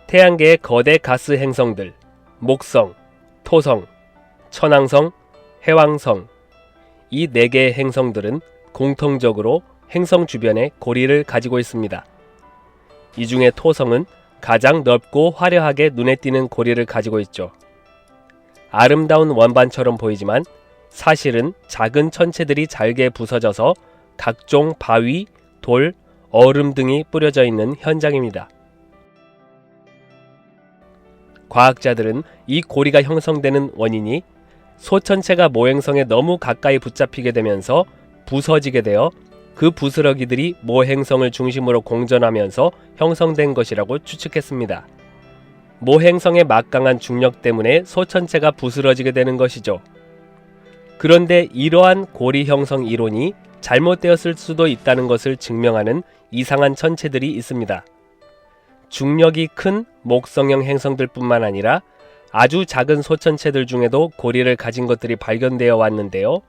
태양계의 거대 가스 행성들, 목성, 토성, 천왕성, 해왕성, 이 4개의 행성들은 공통적으로 행성 주변에 고리를 가지고 있습니다. 이 중에 토성은 가장 넓고 화려하게 눈에 띄는 고리를 가지고 있죠. 아름다운 원반처럼 보이지만 사실은 작은 천체들이 잘게 부서져서 각종 바위, 돌, 얼음 등이 뿌려져 있는 현장입니다. 과학자들은 이 고리가 형성되는 원인이 소천체가 모행성에 너무 가까이 붙잡히게 되면서 부서지게 되어 그 부스러기들이 모행성을 중심으로 공전하면서 형성된 것이라고 추측했습니다. 모행성의 막강한 중력 때문에 소천체가 부스러지게 되는 것이죠. 그런데 이러한 고리 형성 이론이 잘못되었을 수도 있다는 것을 증명하는 이상한 천체들이 있습니다. 중력이 큰 목성형 행성들 뿐만 아니라 아주 작은 소천체들 중에도 고리를 가진 것들이 발견되어 왔는데요.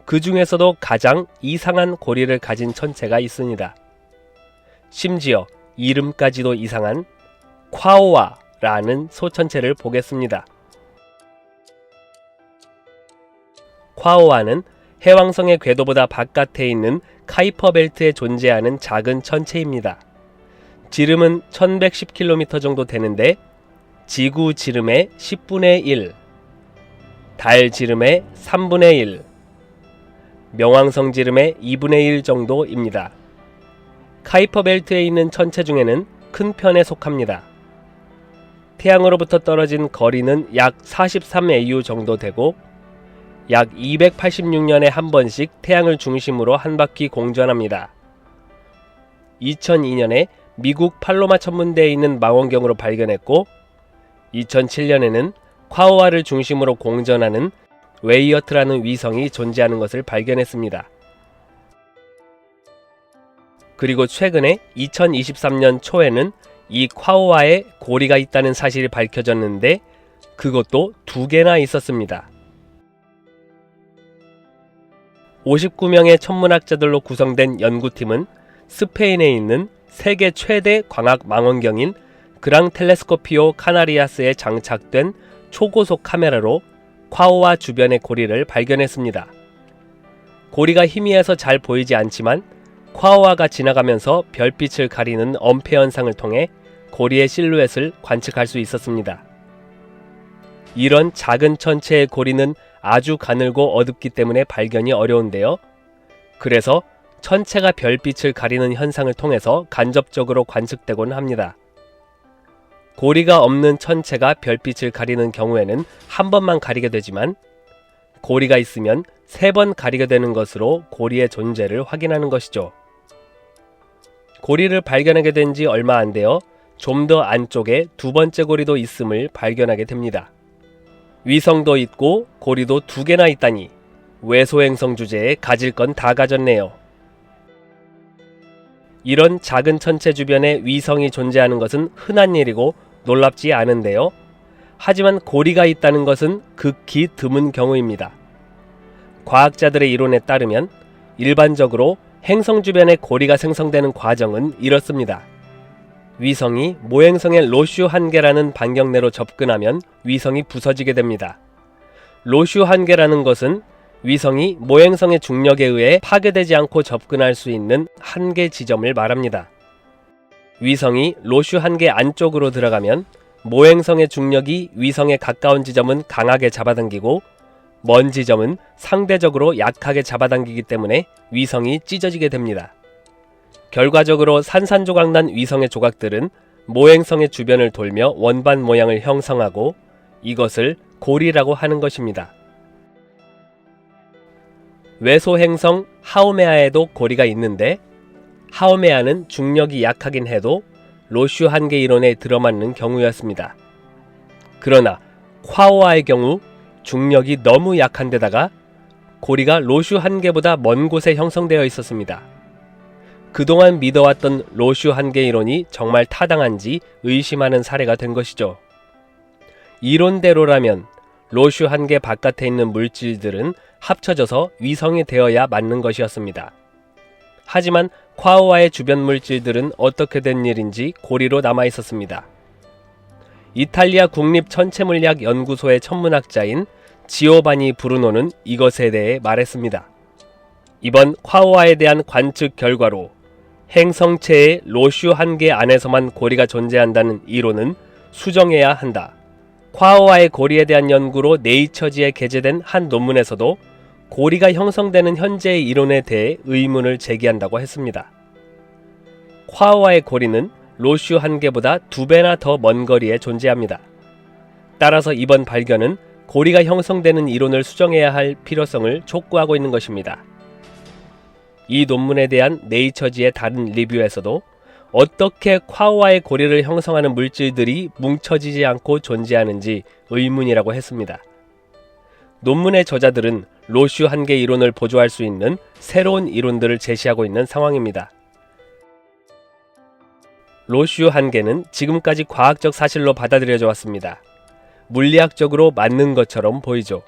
그 중에서도 가장 이상한 고리를 가진 천체가 있습니다. 심지어 이름까지도 이상한 콰오아라는 소천체를 보겠습니다. 콰오아는 해왕성의 궤도보다 바깥에 있는 카이퍼 벨트에 존재하는 작은 천체입니다. 지름은 1110km 정도 되는데 지구 지름의 10분의 1, 달 지름의 3분의 1, 명왕성 지름의 2분의 1 정도입니다. 카이퍼 벨트에 있는 천체 중에는 큰 편에 속합니다. 태양으로부터 떨어진 거리는 약 43AU 정도 되고 약 286년에 한 번씩 태양을 중심으로 한 바퀴 공전합니다. 2002년에 미국 팔로마 천문대에 있는 망원경으로 발견했고 2007년에는 콰오아를 중심으로 공전하는 웨이어트라는 위성이 존재하는 것을 발견했습니다. 그리고 최근에 2023년 초에는 이 콰오아에 고리가 있다는 사실이 밝혀졌는데 그것도 2개나 있었습니다. 59명의 천문학자들로 구성된 연구팀은 스페인에 있는 세계 최대 광학 망원경인 그랑 텔레스코피오 카나리아스에 장착된 초고속 카메라로 콰오아 주변의 고리를 발견했습니다. 고리가 희미해서 잘 보이지 않지만 콰오아가 지나가면서 별빛을 가리는 엄폐 현상을 통해 고리의 실루엣을 관측할 수 있었습니다. 이런 작은 천체의 고리는 아주 가늘고 어둡기 때문에 발견이 어려운데요. 그래서 천체가 별빛을 가리는 현상을 통해서 간접적으로 관측되곤 합니다. 고리가 없는 천체가 별빛을 가리는 경우에는 한 번만 가리게 되지만 고리가 있으면 3번 가리게 되는 것으로 고리의 존재를 확인하는 것이죠. 고리를 발견하게 된 지 얼마 안 되어 좀 더 안쪽에 2번째 고리도 있음을 발견하게 됩니다. 위성도 있고 고리도 2개나 있다니 외소행성 주제에 가질 건 다 가졌네요. 이런 작은 천체 주변에 위성이 존재하는 것은 흔한 일이고 놀랍지 않은데요. 하지만 고리가 있다는 것은 극히 드문 경우입니다. 과학자들의 이론에 따르면 일반적으로 행성 주변에 고리가 생성되는 과정은 이렇습니다. 위성이 모행성의 로슈 한계라는 반경 내로 접근하면 위성이 부서지게 됩니다. 로슈 한계라는 것은 위성이 모행성의 중력에 의해 파괴되지 않고 접근할 수 있는 한계 지점을 말합니다. 위성이 로슈 한계 안쪽으로 들어가면 모행성의 중력이 위성에 가까운 지점은 강하게 잡아당기고 먼 지점은 상대적으로 약하게 잡아당기기 때문에 위성이 찢어지게 됩니다. 결과적으로 산산조각난 위성의 조각들은 모행성의 주변을 돌며 원반 모양을 형성하고 이것을 고리라고 하는 것입니다. 외소행성 하오메아에도 고리가 있는데 하오메아는 중력이 약하긴 해도 로슈 한계 이론에 들어맞는 경우였습니다. 그러나 콰오아의 경우 중력이 너무 약한 데다가 고리가 로슈 한계보다 먼 곳에 형성되어 있었습니다. 그동안 믿어왔던 로슈 한계 이론이 정말 타당한지 의심하는 사례가 된 것이죠. 이론대로라면 로슈 한계 바깥에 있는 물질들은 합쳐져서 위성이 되어야 맞는 것이었습니다. 하지만 콰오아의 주변 물질들은 어떻게 된 일인지 고리로 남아 있었습니다. 이탈리아 국립천체물리학연구소의 천문학자인 지오바니 브루노는 이것에 대해 말했습니다. 이번 콰오아에 대한 관측 결과로 행성체의 로슈 한계 안에서만 고리가 존재한다는 이론은 수정해야 한다. 콰오아의 고리에 대한 연구로 네이처지에 게재된 한 논문에서도 고리가 형성되는 현재의 이론에 대해 의문을 제기한다고 했습니다. 콰오아의 고리는 로슈 한계보다 2배나 더 먼 거리에 존재합니다. 따라서 이번 발견은 고리가 형성되는 이론을 수정해야 할 필요성을 촉구하고 있는 것입니다. 이 논문에 대한 네이처지의 다른 리뷰에서도 어떻게 콰오아의 고리를 형성하는 물질들이 뭉쳐지지 않고 존재하는지 의문이라고 했습니다. 논문의 저자들은 로슈 한계 이론을 보조할 수 있는 새로운 이론들을 제시하고 있는 상황입니다. 로슈 한계는 지금까지 과학적 사실로 받아들여져 왔습니다. 물리학적으로 맞는 것처럼 보이죠.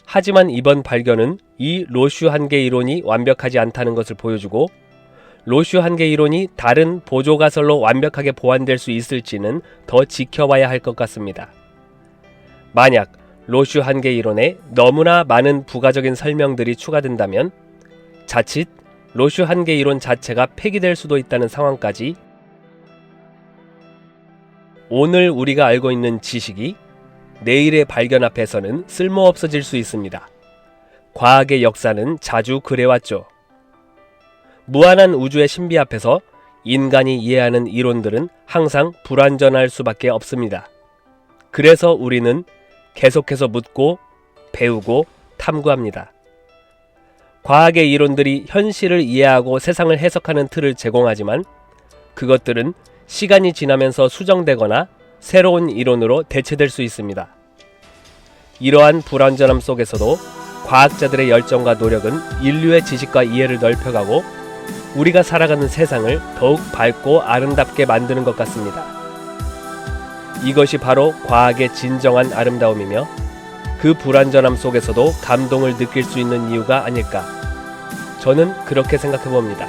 하지만 이번 발견은 이 로슈 한계 이론이 완벽하지 않다는 것을 보여주고 로슈 한계 이론이 다른 보조 가설로 완벽하게 보완될 수 있을지는 더 지켜봐야 할 것 같습니다. 만약 로슈 한계 이론에 너무나 많은 부가적인 설명들이 추가된다면 자칫 로슈 한계 이론 자체가 폐기될 수도 있다는 상황까지 오늘 우리가 알고 있는 지식이 내일의 발견 앞에서는 쓸모없어질 수 있습니다. 과학의 역사는 자주 그래왔죠. 무한한 우주의 신비 앞에서 인간이 이해하는 이론들은 항상 불완전할 수밖에 없습니다. 그래서 우리는 계속해서 묻고 배우고 탐구합니다. 과학의 이론들이 현실을 이해하고 세상을 해석하는 틀을 제공하지만 그것들은 시간이 지나면서 수정되거나 새로운 이론으로 대체될 수 있습니다. 이러한 불완전함 속에서도 과학자들의 열정과 노력은 인류의 지식과 이해를 넓혀가고 우리가 살아가는 세상을 더욱 밝고 아름답게 만드는 것 같습니다. 이것이 바로 과학의 진정한 아름다움이며 그 불완전함 속에서도 감동을 느낄 수 있는 이유가 아닐까. 저는 그렇게 생각해 봅니다.